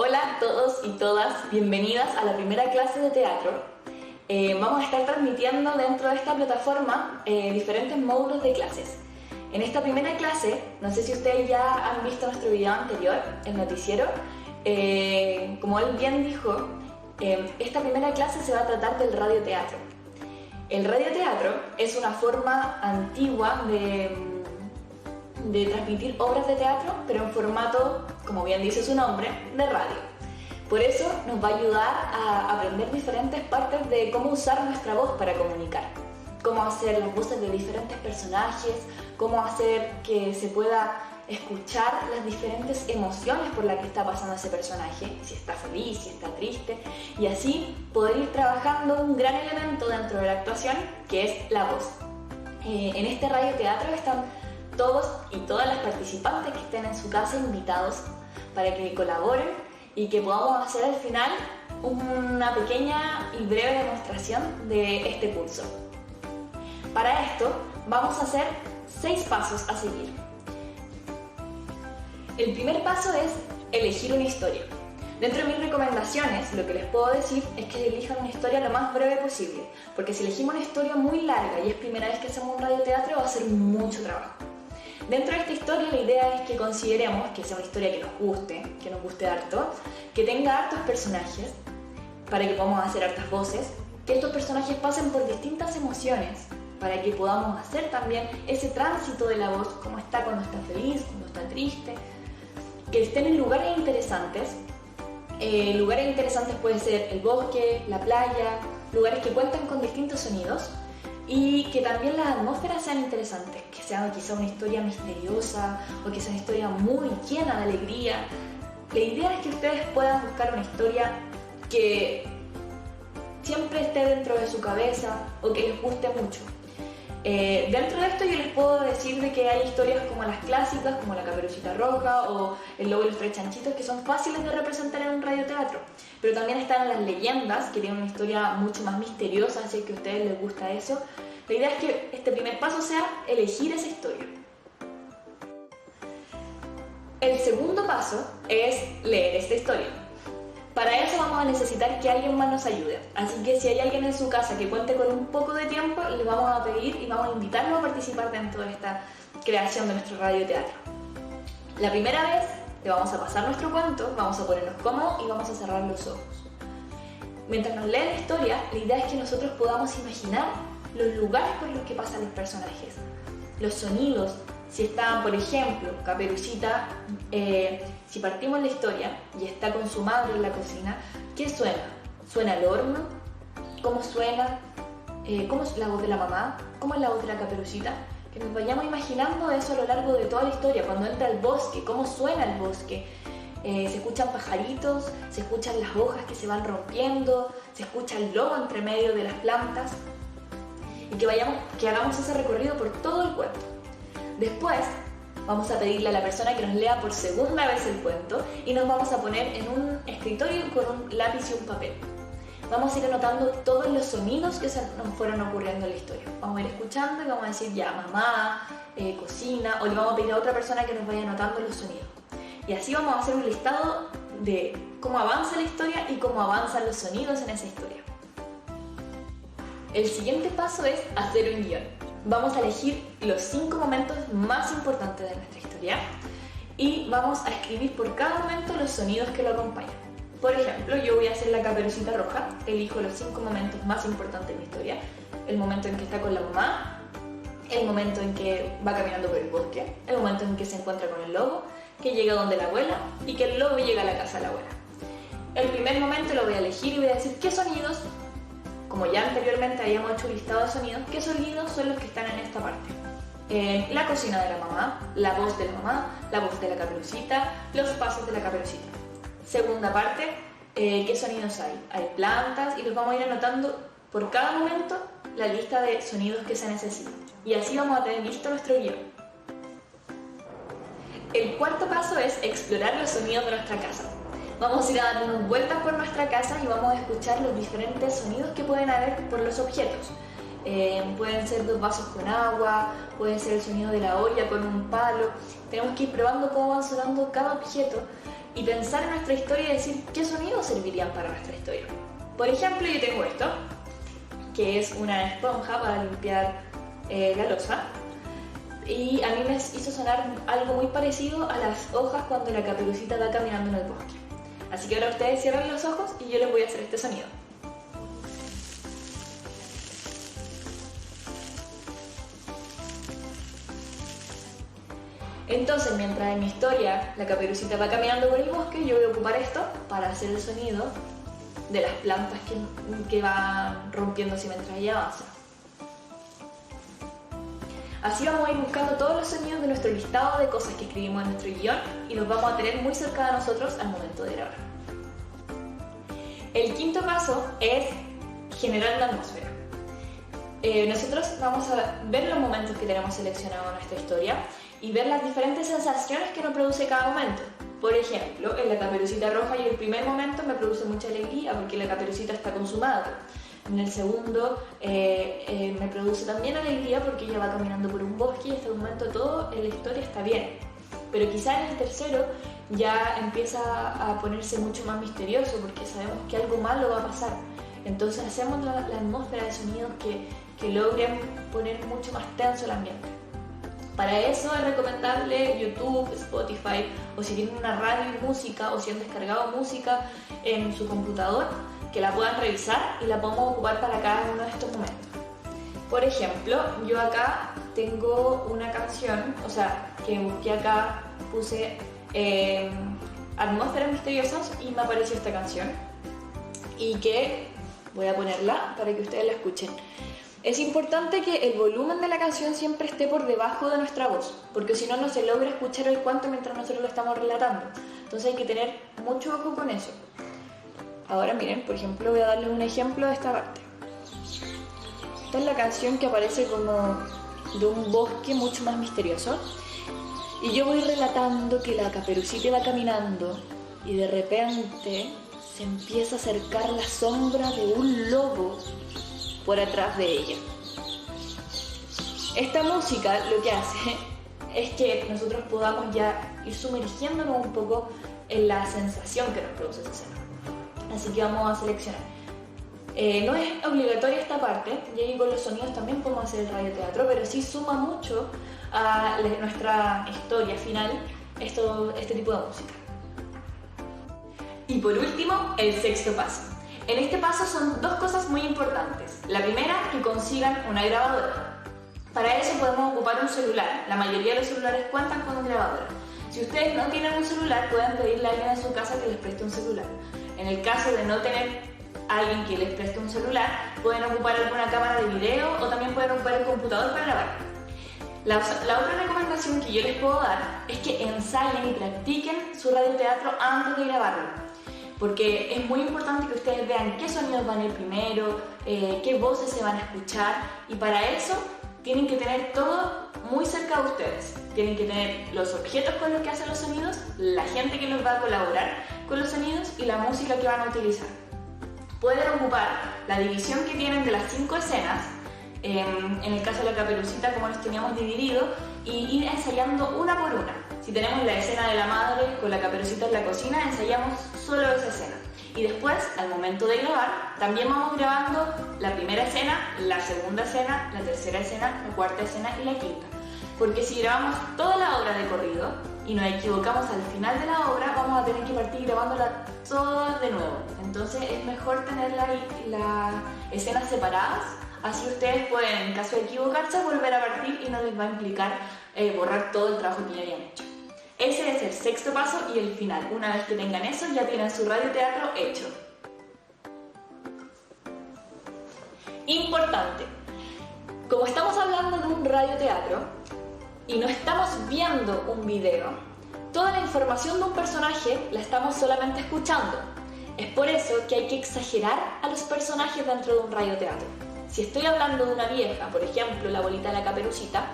Hola a todos y todas, bienvenidas a la primera clase de teatro. Vamos a estar transmitiendo dentro de esta plataforma diferentes módulos de clases. En esta primera clase, no sé si ustedes ya han visto nuestro video anterior, el noticiero, como él bien dijo, esta primera clase se va a tratar del radioteatro. El radioteatro es una forma antigua de transmitir obras de teatro, pero en formato, como bien dice su nombre, de radio. Por eso nos va a ayudar a aprender diferentes partes de cómo usar nuestra voz para comunicar, cómo hacer las voces de diferentes personajes, cómo hacer que se pueda escuchar las diferentes emociones por las que está pasando ese personaje, si está feliz, si está triste, y así poder ir trabajando un gran elemento dentro de la actuación, que es la voz. En este radioteatro están todos y todas las participantes que estén en su casa invitados para que colaboren y que podamos hacer al final una pequeña y breve demostración de este curso. Para esto vamos a hacer 6 pasos a seguir. El primer paso es elegir una historia. Dentro de mis recomendaciones, lo que les puedo decir es que elijan una historia lo más breve posible, porque si elegimos una historia muy larga y es primera vez que hacemos un radioteatro va a ser mucho trabajo. Dentro de esta historia la idea es que consideremos que sea una historia que nos guste harto, que tenga hartos personajes, para que podamos hacer hartas voces, que estos personajes pasen por distintas emociones, para que podamos hacer también ese tránsito de la voz, cómo está cuando está feliz, cuando está triste, que estén en lugares interesantes. Lugares interesantes pueden ser el bosque, la playa, lugares que cuentan con distintos sonidos, y que también las atmósferas sean interesantes, que sea quizá una historia misteriosa o que sea una historia muy llena de alegría. La idea es que ustedes puedan buscar una historia que siempre esté dentro de su cabeza o que les guste mucho. Dentro de esto yo les puedo decir de que hay historias como las clásicas, como La Caperucita Roja o El Lobo y los Tres Chanchitos, que son fáciles de representar en un radioteatro, pero también están las leyendas, que tienen una historia mucho más misteriosa, así que a ustedes les gusta eso. La idea es que este primer paso sea elegir esa historia. El segundo paso es leer esta historia. Para eso vamos a necesitar que alguien más nos ayude, así que si hay alguien en su casa que cuente con un poco de tiempo, le vamos a pedir y vamos a invitarlo a participar dentro de esta creación de nuestro radioteatro. La primera vez le vamos a pasar nuestro cuento, vamos a ponernos cómodos y vamos a cerrar los ojos. Mientras nos lee la historia, la idea es que nosotros podamos imaginar los lugares por los que pasan los personajes, los sonidos. Si está, por ejemplo, Caperucita, si partimos la historia y está con su madre en la cocina, ¿qué suena? ¿Suena el horno? ¿Cómo suena? ¿Cómo es la voz de la mamá? ¿Cómo es la voz de la Caperucita? Que nos vayamos imaginando eso a lo largo de toda la historia. Cuando entra al bosque, ¿cómo suena el bosque? Se escuchan pajaritos, se escuchan las hojas que se van rompiendo, se escucha el lobo entre medio de las plantas. Y que hagamos ese recorrido por todo el cuento. Después vamos a pedirle a la persona que nos lea por segunda vez el cuento y nos vamos a poner en un escritorio con un lápiz y un papel. Vamos a ir anotando todos los sonidos que se nos fueron ocurriendo en la historia. Vamos a ir escuchando y vamos a decir ya mamá, cocina, o le vamos a pedir a otra persona que nos vaya anotando los sonidos. Y así vamos a hacer un listado de cómo avanza la historia y cómo avanzan los sonidos en esa historia. El siguiente paso es hacer un guión. Vamos a elegir los 5 momentos más importantes de nuestra historia y vamos a escribir por cada momento los sonidos que lo acompañan. Por ejemplo, yo voy a hacer La Caperucita Roja, elijo los 5 momentos más importantes de mi historia: el momento en que está con la mamá, el momento en que va caminando por el bosque, el momento en que se encuentra con el lobo, que llega donde la abuela y que el lobo llega a la casa de la abuela. El primer momento lo voy a elegir y voy a decir qué sonidos, como ya anteriormente habíamos hecho un listado de sonidos, qué sonidos son los que están en esta parte. La cocina de la mamá, la voz de la mamá, la voz de la Caperucita, los pasos de la Caperucita. Segunda parte, qué sonidos hay. Hay plantas y los vamos a ir anotando por cada momento la lista de sonidos que se necesitan. Y así vamos a tener listo nuestro guión. El cuarto paso es explorar los sonidos de nuestra casa. Vamos a ir a dar unas vueltas por nuestra casa y vamos a escuchar los diferentes sonidos que pueden haber por los objetos. Pueden ser 2 vasos con agua, puede ser el sonido de la olla con un palo. Tenemos que ir probando cómo van sonando cada objeto y pensar en nuestra historia y decir qué sonidos servirían para nuestra historia. Por ejemplo, yo tengo esto, que es una esponja para limpiar la loza, y a mí me hizo sonar algo muy parecido a las hojas cuando la Caperucita va caminando en el bosque. Así que ahora ustedes cierran los ojos y yo les voy a hacer este sonido. Entonces, mientras en mi historia la Caperucita va caminando por el bosque, yo voy a ocupar esto para hacer el sonido de las plantas que van rompiéndose mientras ella avanza. Así vamos a ir buscando todos los sonidos de nuestro listado de cosas que escribimos en nuestro guión y los vamos a tener muy cerca de nosotros al momento de grabar. El quinto paso es generar una atmósfera. Nosotros vamos a ver los momentos que tenemos seleccionados en nuestra historia y ver las diferentes sensaciones que nos produce cada momento. Por ejemplo, en la Caperucita Roja y el primer momento me produce mucha alegría porque la Caperucita está con su madre. En el segundo me produce también alegría porque ella va caminando por un bosque y hasta el momento todo en la historia está bien. Pero quizá en el tercero ya empieza a ponerse mucho más misterioso porque sabemos que algo malo va a pasar. Entonces hacemos la atmósfera de sonidos que logren poner mucho más tenso el ambiente. Para eso es recomendable YouTube, Spotify, o si tienen una radio y música, o si han descargado música en su computador, que la puedan revisar y la podemos ocupar para cada uno de estos momentos. Por ejemplo, yo acá tengo una canción, o sea, que busqué acá, puse atmósferas misteriosas y me apareció esta canción. Y que voy a ponerla para que ustedes la escuchen. Es importante que el volumen de la canción siempre esté por debajo de nuestra voz, porque si no, no se logra escuchar el cuento mientras nosotros lo estamos relatando. Entonces hay que tener mucho ojo con eso. Ahora miren, por ejemplo, voy a darles un ejemplo de esta parte. Esta es la canción que aparece como de un bosque mucho más misterioso. Y yo voy relatando que la Caperucita va caminando y de repente se empieza a acercar la sombra de un lobo por atrás de ella. Esta música lo que hace es que nosotros podamos ya ir sumergiéndonos un poco en la sensación que nos produce esa escena. Así que vamos a seleccionar. No es obligatoria esta parte, y ahí con los sonidos también podemos hacer el radioteatro, pero sí suma mucho a nuestra historia final este tipo de música. Y por último, el sexto paso. En este paso son dos cosas muy importantes. La primera, que consigan una grabadora. Para eso podemos ocupar un celular. La mayoría de los celulares cuentan con una grabadora. Si ustedes no tienen un celular, pueden pedirle a alguien en su casa que les preste un celular. En el caso de no tener a alguien que les preste un celular, pueden ocupar alguna cámara de video o también pueden ocupar el computador para grabar. La otra recomendación que yo les puedo dar es que ensayen y practiquen su radioteatro antes de grabarlo. Porque es muy importante que ustedes vean qué sonidos van a ir primero, qué voces se van a escuchar, y para eso tienen que tener todo muy cerca de ustedes. Tienen que tener los objetos con los que hacen los sonidos, la gente que los va a colaborar con los sonidos y la música que van a utilizar. Pueden ocupar la división que tienen de las 5 escenas, en el caso de la Caperucita como los teníamos dividido, y ir ensayando una por una. Si tenemos la escena de la madre con la Caperucita en la cocina, ensayamos solo esa escena. Y después, al momento de grabar, también vamos grabando la primera escena, la segunda escena, la tercera escena, la cuarta escena y la quinta. Porque si grabamos toda la obra de corrido y nos equivocamos al final de la obra, vamos a tener que partir grabándola toda de nuevo. Entonces es mejor tener las escenas separadas. Así ustedes pueden, en caso de equivocarse, volver a partir y no les va a implicar borrar todo el trabajo que ya habían hecho. Ese es el sexto paso y el final. Una vez que tengan eso, ya tienen su radioteatro hecho. Importante. Como estamos hablando de un radioteatro y no estamos viendo un video, toda la información de un personaje la estamos solamente escuchando. Es por eso que hay que exagerar a los personajes dentro de un radioteatro. Si estoy hablando de una vieja, por ejemplo, la abuelita de la Caperucita,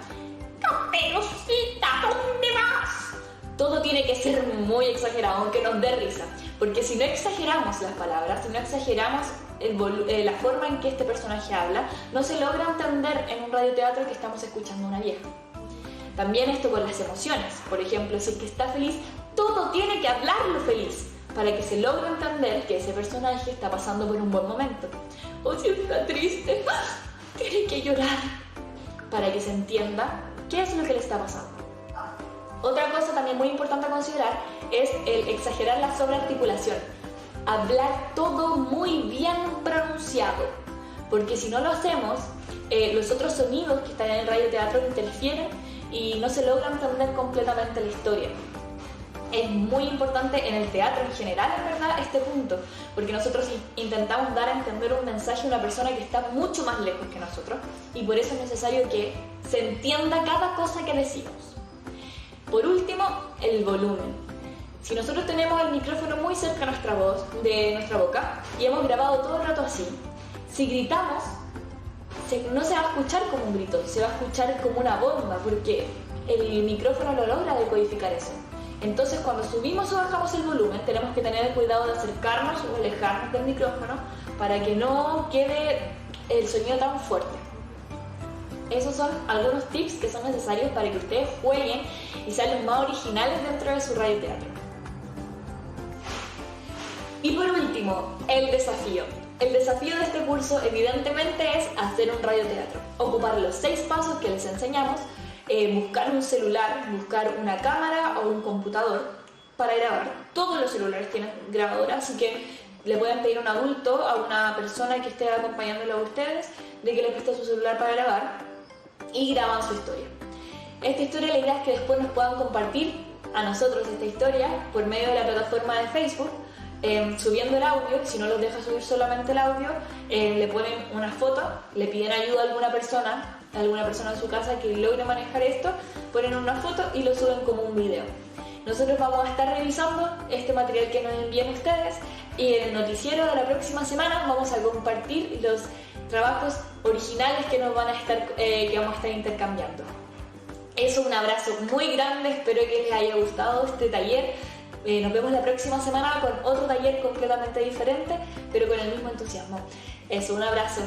¡Caperucita, ¿dónde vas? Todo tiene que ser muy exagerado, aunque nos dé risa. Porque si no exageramos las palabras, si no exageramos la forma en que este personaje habla, no se logra entender en un radioteatro que estamos escuchando a una vieja. También esto con las emociones. Por ejemplo, si es que está feliz, todo tiene que hablarlo feliz para que se logre entender que ese personaje está pasando por un buen momento. O si está triste, tiene que llorar para que se entienda qué es lo que le está pasando. Otra cosa también muy importante a considerar es el exagerar la sobrearticulación. Hablar todo muy bien pronunciado, porque si no lo hacemos, los otros sonidos que están en el radioteatro interfieren y no se logra entender completamente la historia. Es muy importante en el teatro en general, en verdad, este punto, porque nosotros intentamos dar a entender un mensaje a una persona que está mucho más lejos que nosotros, y por eso es necesario que se entienda cada cosa que decimos. Por último, el volumen. Si nosotros tenemos el micrófono muy cerca de nuestra voz, de nuestra boca, y hemos grabado todo el rato así, si gritamos, no se va a escuchar como un grito, se va a escuchar como una bomba, porque el micrófono no logra decodificar eso. Entonces, cuando subimos o bajamos el volumen, tenemos que tener el cuidado de acercarnos o alejarnos del micrófono para que no quede el sonido tan fuerte. Esos son algunos tips que son necesarios para que ustedes jueguen y sean los más originales dentro de su radioteatro. Y por último, el desafío. El desafío de este curso evidentemente es hacer un radioteatro. Ocupar los 6 pasos que les enseñamos, buscar un celular, buscar una cámara o un computador para grabar. Todos los celulares tienen grabadora, así que le pueden pedir a un adulto, a una persona que esté acompañándolo a ustedes, de que les preste su celular para grabar y graban su historia. Esta historia, la idea es que después nos puedan compartir a nosotros esta historia por medio de la plataforma de Facebook, subiendo el audio. Si no los deja subir solamente el audio, le ponen una foto, le piden ayuda a alguna persona en su casa que logre manejar esto, ponen una foto y lo suben como un video. Nosotros vamos a estar revisando este material que nos envíen ustedes, y en el noticiero de la próxima semana vamos a compartir los trabajos originales que vamos a estar intercambiando. Eso, un abrazo muy grande, espero que les haya gustado este taller. Nos vemos la próxima semana con otro taller completamente diferente, pero con el mismo entusiasmo. Eso, un abrazo.